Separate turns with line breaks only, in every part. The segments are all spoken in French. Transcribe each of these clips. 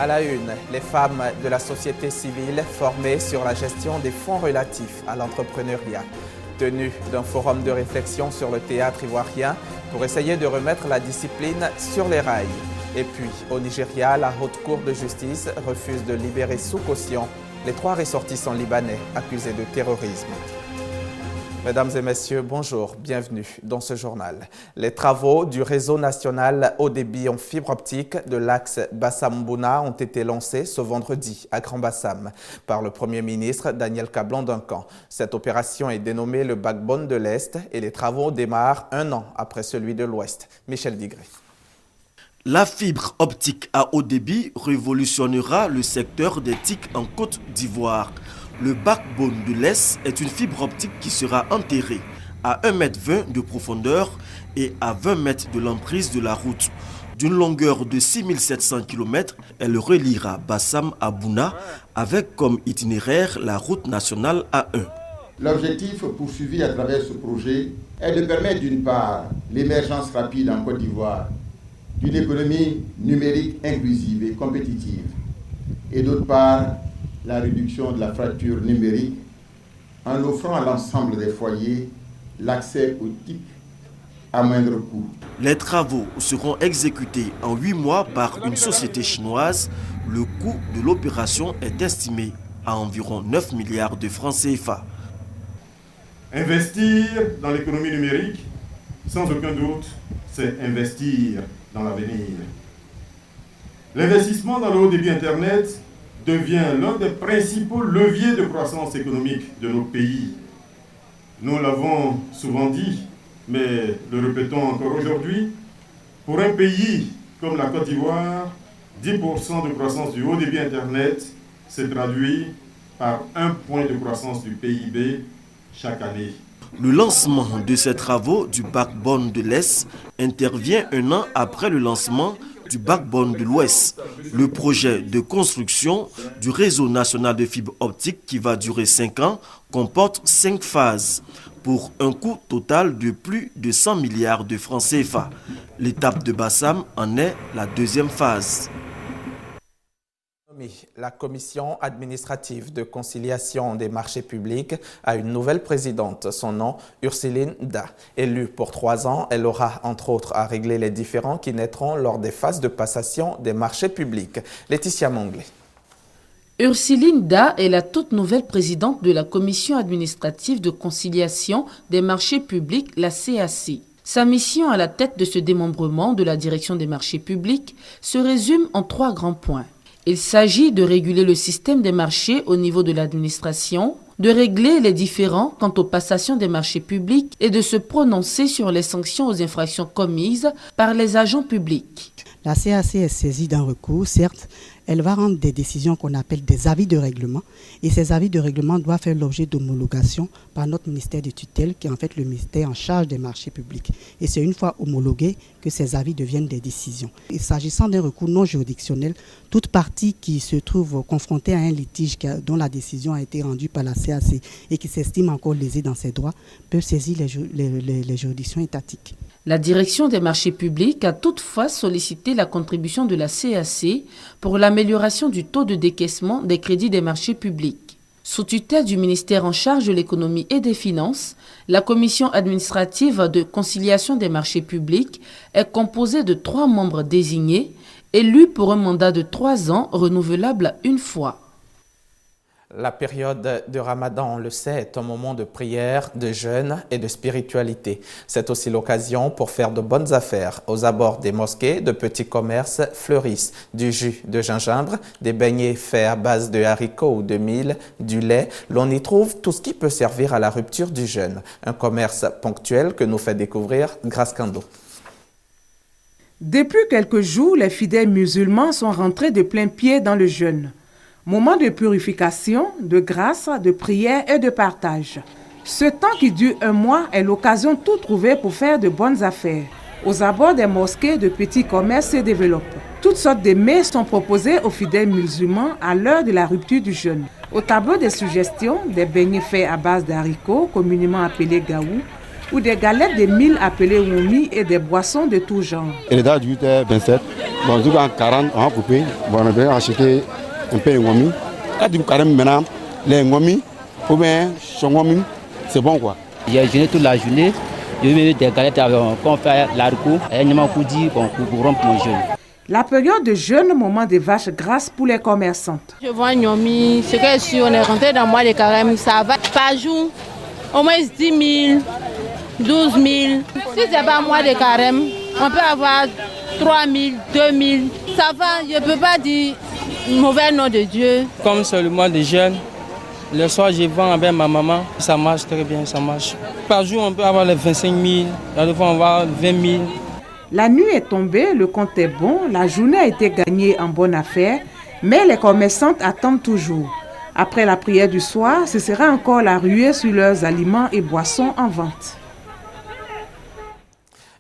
À la une, les femmes de la société civile formées sur la gestion des fonds relatifs à l'entrepreneuriat. Tenue d'un forum de réflexion sur le théâtre ivoirien pour essayer de remettre la discipline sur les rails. Et puis, au Nigeria, la Haute Cour de justice refuse de libérer sous caution les 3 ressortissants libanais accusés de terrorisme. Mesdames et messieurs, bonjour, bienvenue dans ce journal. Les travaux du réseau national haut débit en fibre optique de l'axe Bassam-Bouna ont été lancés ce vendredi à Grand Bassam par le Premier ministre Daniel Kablan-Duncan. Cette opération est dénommée le Backbone de l'Est et les travaux démarrent 1 an après celui de l'Ouest. Michel Digré.
La fibre optique à haut débit révolutionnera le secteur des TIC en Côte d'Ivoire. Le backbone de l'Est est une fibre optique qui sera enterrée à 1,20 m de profondeur et à 20 mètres de l'emprise de la route. D'une longueur de 6700 km, elle reliera Bassam à Bouna avec comme itinéraire la route nationale A1.
L'objectif poursuivi à travers ce projet est de permettre d'une part l'émergence rapide en Côte d'Ivoire d'une économie numérique inclusive et compétitive et d'autre part la réduction de la fracture numérique en offrant à l'ensemble des foyers l'accès aux TIC à moindre coût.
Les travaux seront exécutés en 8 mois par une société chinoise. Le coût de l'opération est estimé à environ 9 milliards de francs CFA.
Investir dans l'économie numérique, sans aucun doute, c'est investir dans l'avenir. L'investissement dans le haut débit Internet devient l'un des principaux leviers de croissance économique de nos pays. Nous l'avons souvent dit, mais le répétons encore aujourd'hui, pour un pays comme la Côte d'Ivoire, 10% de croissance du haut débit Internet se traduit par 1 point de croissance du PIB chaque année.
Le lancement de ces travaux du backbone de l'Est intervient 1 an après le lancement du backbone de l'Ouest. Le projet de construction du réseau national de fibre optique qui va durer 5 ans comporte 5 phases pour un coût total de plus de 100 milliards de francs CFA. L'étape de Bassam en est la 2e phase.
La commission administrative de conciliation des marchés publics a une nouvelle présidente, son nom Ursuline Da. Élue pour 3 ans, elle aura entre autres à régler les différends qui naîtront lors des phases de passation des marchés publics. Laetitia Monglé.
Ursuline Da est la toute nouvelle présidente de la commission administrative de conciliation des marchés publics, la CAC. Sa mission à la tête de ce démembrement de la direction des marchés publics se résume en 3 grands points. Il s'agit de réguler le système des marchés au niveau de l'administration, de régler les différends quant aux passations des marchés publics et de se prononcer sur les sanctions aux infractions commises par les agents publics.
La CAC est saisie d'un recours, certes, elle va rendre des décisions qu'on appelle des avis de règlement et ces avis de règlement doivent faire l'objet d'homologation par notre ministère de tutelle qui est en fait le ministère en charge des marchés publics. Et c'est une fois homologués que ces avis deviennent des décisions. Et s'agissant d'un recours non juridictionnel, toute partie qui se trouve confrontée à un litige dont la décision a été rendue par la CAC et qui s'estime encore lésée dans ses droits peut saisir les juridictions étatiques.
La direction des marchés publics a toutefois sollicité la contribution de la CAC pour l'amélioration du taux de décaissement des crédits des marchés publics. Sous tutelle du ministère en charge de l'économie et des finances, la commission administrative de conciliation des marchés publics est composée de 3 membres désignés, élus pour un mandat de 3 ans renouvelable 1 fois.
La période de Ramadan, on le sait, est un moment de prière, de jeûne et de spiritualité. C'est aussi l'occasion pour faire de bonnes affaires. Aux abords des mosquées, de petits commerces fleurissent. Du jus de gingembre, des beignets faits à base de haricots ou de mil, du lait. L'on y trouve tout ce qui peut servir à la rupture du jeûne. Un commerce ponctuel que nous fait découvrir Grace Kando.
Depuis quelques jours, les fidèles musulmans sont rentrés de plein pied dans le jeûne. Moment de purification, de grâce, de prière et de partage. Ce temps qui dure 1 mois est l'occasion tout trouvée pour faire de bonnes affaires. Aux abords des mosquées, de petits commerces se développent. Toutes sortes de mets sont proposés aux fidèles musulmans à l'heure de la rupture du jeûne. Au tableau des suggestions, des beignets faits à base d'haricots, communément appelés gaou, ou des galettes de mil appelées woumi et des boissons de tout genre.
Et les dates du 8h27, Bon, du coup, 40, on a coupé. Bon, on a acheté un peu de ngomi. Quand tu carême maintenant, les ngomi, ou bien son ngomi, c'est bon quoi.
J'ai jeûné toute la journée. J'ai mis des galettes qu'on fait l'argot et un koudi pour rompre mon jeûne.
La période de jeûne, moment des vaches grasses pour les commerçantes.
Je vois Nyomi, c'est que si on est rentré dans le mois de carême, ça va par jour, au moins 10 000, 12 000. Si ce n'est pas mois de carême, on peut avoir 3 000, 2 000. Ça va, je ne peux pas dire mauvais nom de Dieu.
Comme c'est le mois de jeûne, le soir je vends avec ma maman, ça marche très bien, ça marche. Par jour on peut avoir les 25 000, la fois on va avoir 20 000.
La nuit est tombée, le compte est bon, la journée a été gagnée en bonne affaire, mais les commerçantes attendent toujours. Après la prière du soir, ce sera encore la ruée sur leurs aliments et boissons en vente.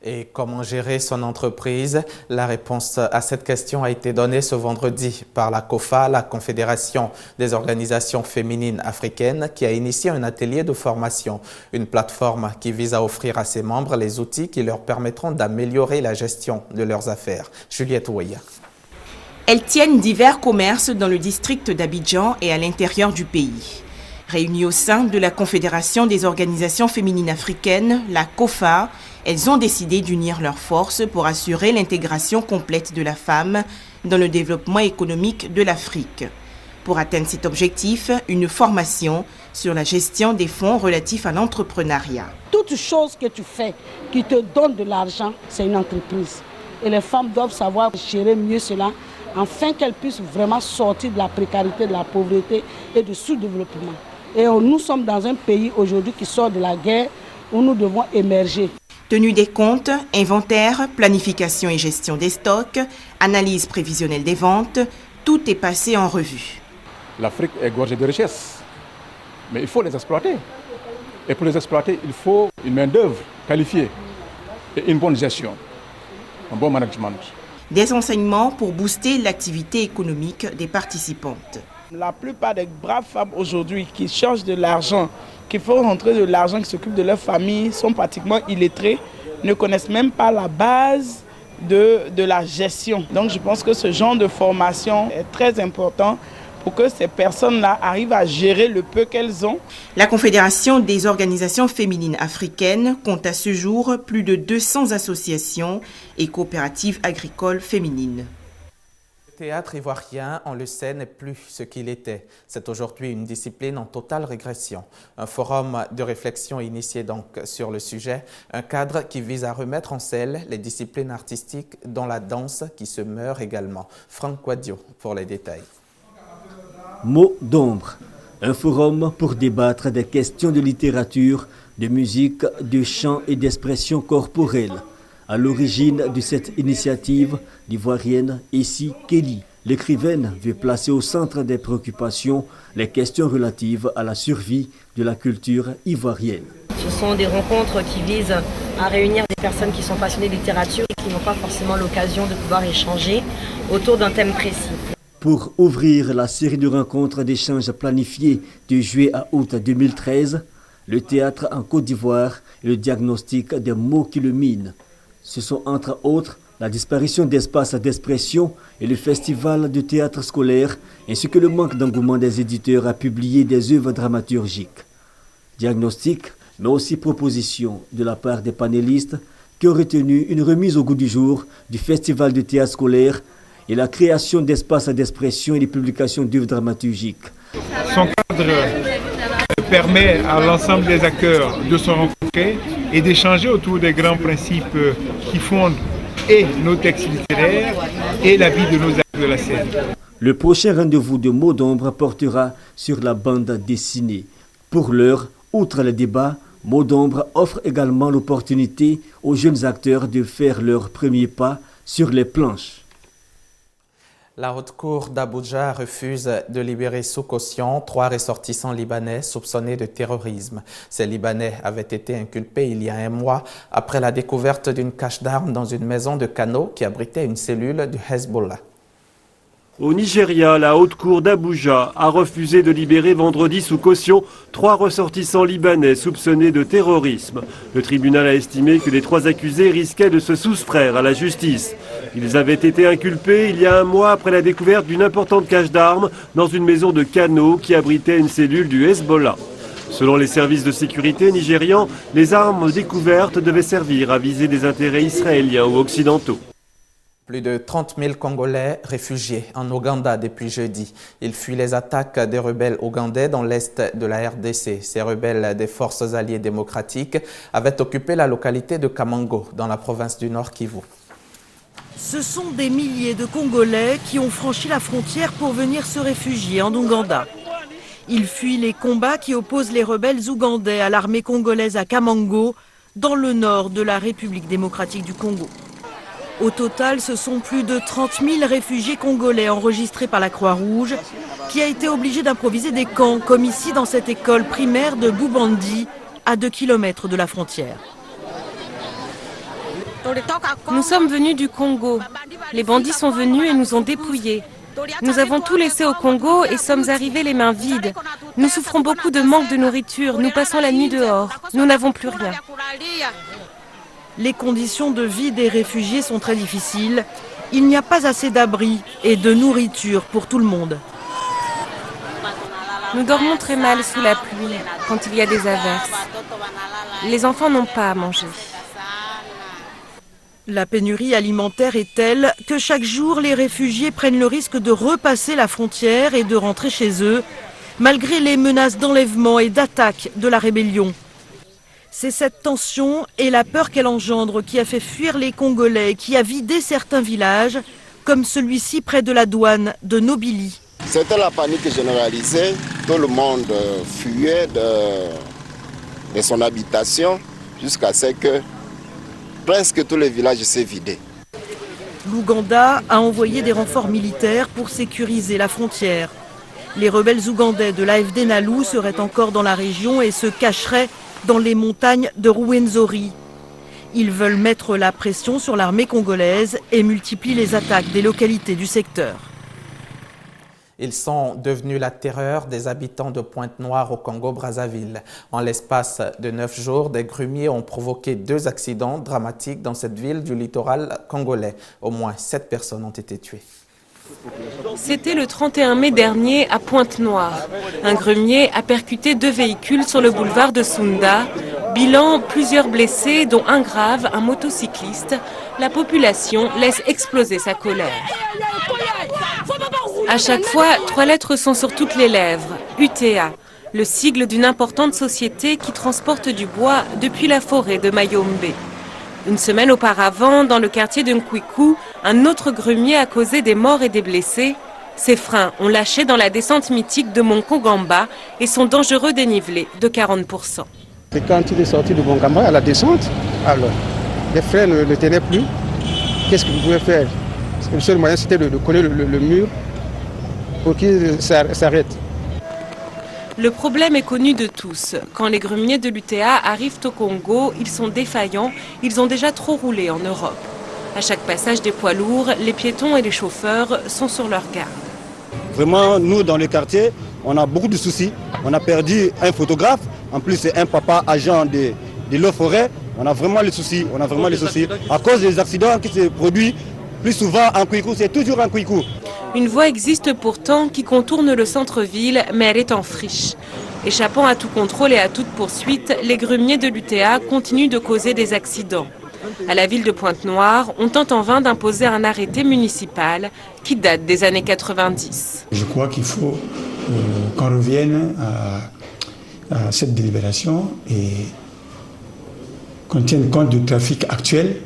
Et comment gérer son entreprise? La réponse à cette question a été donnée ce vendredi par la COFA, la Confédération des organisations féminines africaines, qui a initié un atelier de formation, une plateforme qui vise à offrir à ses membres les outils qui leur permettront d'améliorer la gestion de leurs affaires. Juliette Ouya.
Elles tiennent divers commerces dans le district d'Abidjan et à l'intérieur du pays. Réunies au sein de la Confédération des organisations féminines africaines, la COFA, elles ont décidé d'unir leurs forces pour assurer l'intégration complète de la femme dans le développement économique de l'Afrique. Pour atteindre cet objectif, une formation sur la gestion des fonds relatifs à l'entrepreneuriat.
Toute chose que tu fais qui te donne de l'argent, c'est une entreprise. Et les femmes doivent savoir gérer mieux cela afin qu'elles puissent vraiment sortir de la précarité, de la pauvreté et du sous-développement. Et nous sommes dans un pays aujourd'hui qui sort de la guerre où nous devons émerger.
Tenue des comptes, inventaire, planification et gestion des stocks, analyse prévisionnelle des ventes, tout est passé en revue.
L'Afrique est gorgée de richesses, mais il faut les exploiter. Et pour les exploiter, il faut une main-d'œuvre qualifiée et une bonne gestion, un bon management.
Des enseignements pour booster l'activité économique des participantes.
La plupart des braves femmes aujourd'hui qui cherchent de l'argent, qui font rentrer de l'argent, qui s'occupent de leur famille, sont pratiquement illettrées, ne connaissent même pas la base de la gestion. Donc je pense que ce genre de formation est très important pour que ces personnes-là arrivent à gérer le peu qu'elles ont.
La Confédération des organisations féminines africaines compte à ce jour plus de 200 associations et coopératives agricoles féminines.
Le théâtre ivoirien, on le sait, n'est plus ce qu'il était. C'est aujourd'hui une discipline en totale régression. Un forum de réflexion initié donc sur le sujet, un cadre qui vise à remettre en selle les disciplines artistiques dont la danse qui se meurt également. Franck Quadio pour les détails.
Mots d'ombre, un forum pour débattre des questions de littérature, de musique, de chant et d'expression corporelle. À l'origine de cette initiative, l'ivoirienne Essie Kelly, l'écrivaine, veut placer au centre des préoccupations les questions relatives à la survie de la culture ivoirienne.
Ce sont des rencontres qui visent à réunir des personnes qui sont passionnées de littérature et qui n'ont pas forcément l'occasion de pouvoir échanger autour d'un thème précis.
Pour ouvrir la série de rencontres d'échanges planifiées de juillet à août 2013, le théâtre en Côte d'Ivoire et le diagnostic des mots qui le minent. Ce sont entre autres la disparition d'espaces d'expression et le festival de théâtre scolaire, ainsi que le manque d'engouement des éditeurs à publier des œuvres dramaturgiques. Diagnostic, mais aussi proposition de la part des panélistes qui ont retenu une remise au goût du jour du festival de théâtre scolaire et la création d'espaces d'expression et de publication d'œuvres dramaturgiques.
Son cadre permet à l'ensemble des acteurs de se rencontrer et d'échanger autour des grands principes qui fondent et nos textes littéraires et la vie de nos acteurs de la scène.
Le prochain rendez-vous de Mots d'ombre portera sur la bande dessinée. Pour l'heure, outre le débat, Mots d'ombre offre également l'opportunité aux jeunes acteurs de faire leur premier pas sur les planches.
La haute cour d'Abuja refuse de libérer sous caution 3 ressortissants libanais soupçonnés de terrorisme. Ces Libanais avaient été inculpés il y a un mois après la découverte d'une cache d'armes dans une maison de Kano qui abritait une cellule du Hezbollah.
Au Nigeria, la haute cour d'Abuja a refusé de libérer vendredi sous caution 3 ressortissants libanais soupçonnés de terrorisme. Le tribunal a estimé que les 3 accusés risquaient de se soustraire à la justice. Ils avaient été inculpés il y a un mois après la découverte d'une importante cache d'armes dans une maison de Kano qui abritait une cellule du Hezbollah. Selon les services de sécurité nigérians, les armes découvertes devaient servir à viser des intérêts israéliens ou occidentaux.
Plus de 30 000 Congolais réfugiés en Ouganda depuis jeudi. Ils fuient les attaques des rebelles ougandais dans l'est de la RDC. Ces rebelles des forces alliées démocratiques avaient occupé la localité de Kamango, dans la province du Nord Kivu.
Ce sont des milliers de Congolais qui ont franchi la frontière pour venir se réfugier en Ouganda. Ils fuient les combats qui opposent les rebelles ougandais à l'armée congolaise à Kamango, dans le nord de la République démocratique du Congo. Au total, ce sont plus de 30 000 réfugiés congolais enregistrés par la Croix-Rouge, qui a été obligée d'improviser des camps, comme ici dans cette école primaire de Boubandi, à 2 km de la frontière.
Nous sommes venus du Congo. Les bandits sont venus et nous ont dépouillés. Nous avons tout laissé au Congo et sommes arrivés les mains vides. Nous souffrons beaucoup de manque de nourriture. Nous passons la nuit dehors. Nous n'avons plus rien.
Les conditions de vie des réfugiés sont très difficiles. Il n'y a pas assez d'abris et de nourriture pour tout le monde.
Nous dormons très mal sous la pluie quand il y a des averses. Les enfants n'ont pas à manger.
La pénurie alimentaire est telle que chaque jour, les réfugiés prennent le risque de repasser la frontière et de rentrer chez eux, malgré les menaces d'enlèvement et d'attaque de la rébellion. C'est cette tension et la peur qu'elle engendre qui a fait fuir les Congolais et qui a vidé certains villages, comme celui-ci près de la douane de Nobili.
C'était la panique généralisée, tout le monde fuyait de son habitation jusqu'à ce que presque tous les villages s'est vidés.
L'Ouganda a envoyé des renforts militaires pour sécuriser la frontière. Les rebelles ougandais de l'AFD Nalu seraient encore dans la région et se cacheraient dans les montagnes de Rwenzori. Ils veulent mettre la pression sur l'armée congolaise et multiplient les attaques des localités du secteur.
Ils sont devenus la terreur des habitants de Pointe-Noire au Congo-Brazzaville. En l'espace de 9 jours, des grumiers ont provoqué 2 accidents dramatiques dans cette ville du littoral congolais. Au moins 7 personnes ont été tuées.
C'était le 31 mai dernier à Pointe-Noire. Un grumier a percuté 2 véhicules sur le boulevard de Sunda. Bilan, plusieurs blessés, dont un grave, un motocycliste. La population laisse exploser sa colère. À chaque fois, 3 lettres sont sur toutes les lèvres. UTA, le sigle d'une importante société qui transporte du bois depuis la forêt de Mayombe. Une semaine auparavant, dans le quartier de Nkwiku, un autre grumier a causé des morts et des blessés. Ses freins ont lâché dans la descente mythique de Mont Kogamba et son dangereux dénivelé de 40%.
Et quand il est sorti de Kogamba à la descente, alors les freins ne tenaient plus. Qu'est-ce que vous pouvez faire? Le seul moyen, c'était de coller le mur pour qu'il s'arrête.
Le problème est connu de tous. Quand les grumiers de l'UTA arrivent au Congo, ils sont défaillants, ils ont déjà trop roulé en Europe. À chaque passage des poids lourds, les piétons et les chauffeurs sont sur leur garde.
Vraiment, nous, dans le quartier, on a beaucoup de soucis. On a perdu un photographe, en plus c'est un papa agent de l'eau forêt. On a vraiment les soucis, À cause des accidents qui se produisent, plus souvent en Kwiku, c'est toujours en Kwiku.
Une voie existe pourtant qui contourne le centre-ville, mais elle est en friche. Échappant à tout contrôle et à toute poursuite, les grumiers de l'UTA continuent de causer des accidents. À la ville de Pointe-Noire, on tente en vain d'imposer un arrêté municipal qui date des années 90.
Je crois qu'il faut qu'on revienne à cette délibération et qu'on tienne compte du trafic actuel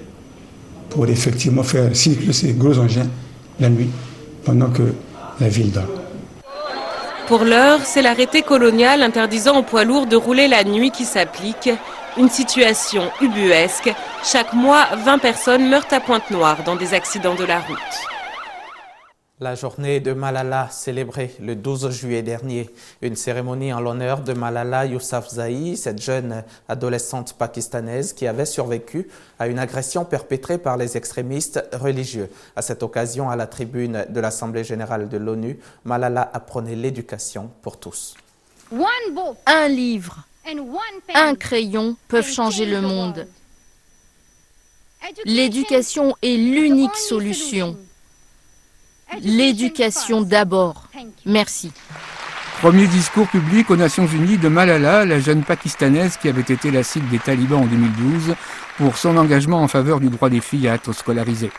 pour effectivement faire circuler ces gros engins la nuit pendant que la ville dort.
Pour l'heure, c'est l'arrêté colonial interdisant aux poids lourds de rouler la nuit qui s'applique. Une situation ubuesque. Chaque mois, 20 personnes meurent à Pointe-Noire dans des accidents de la route.
La journée de Malala, célébrée le 12 juillet dernier. Une cérémonie en l'honneur de Malala Yousafzai, cette jeune adolescente pakistanaise qui avait survécu à une agression perpétrée par les extrémistes religieux. À cette occasion, à la tribune de l'Assemblée générale de l'ONU, Malala apprenait l'éducation pour tous.
Un livre, un crayon peuvent changer le monde. L'éducation est l'unique solution. L'éducation d'abord. Merci.
Premier discours public aux Nations Unies de Malala, la jeune pakistanaise qui avait été la cible des talibans en 2012 pour son engagement en faveur du droit des filles à être scolarisées.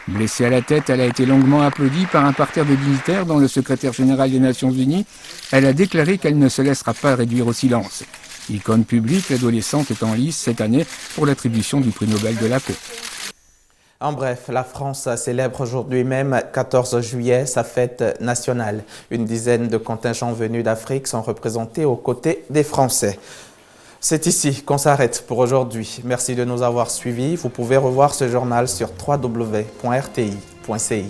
Blessée à la tête, elle a été longuement applaudie par un parterre de dignitaires dont le secrétaire général des Nations Unies. Elle a déclaré qu'elle ne se laissera pas réduire au silence. Icône publique, l'adolescente est en lice cette année pour l'attribution du prix Nobel de la paix.
En bref, la France célèbre aujourd'hui même, 14 juillet, sa fête nationale. Une dizaine de contingents venus d'Afrique sont représentés aux côtés des Français. C'est ici qu'on s'arrête pour aujourd'hui. Merci de nous avoir suivis. Vous pouvez revoir ce journal sur www.rti.ci.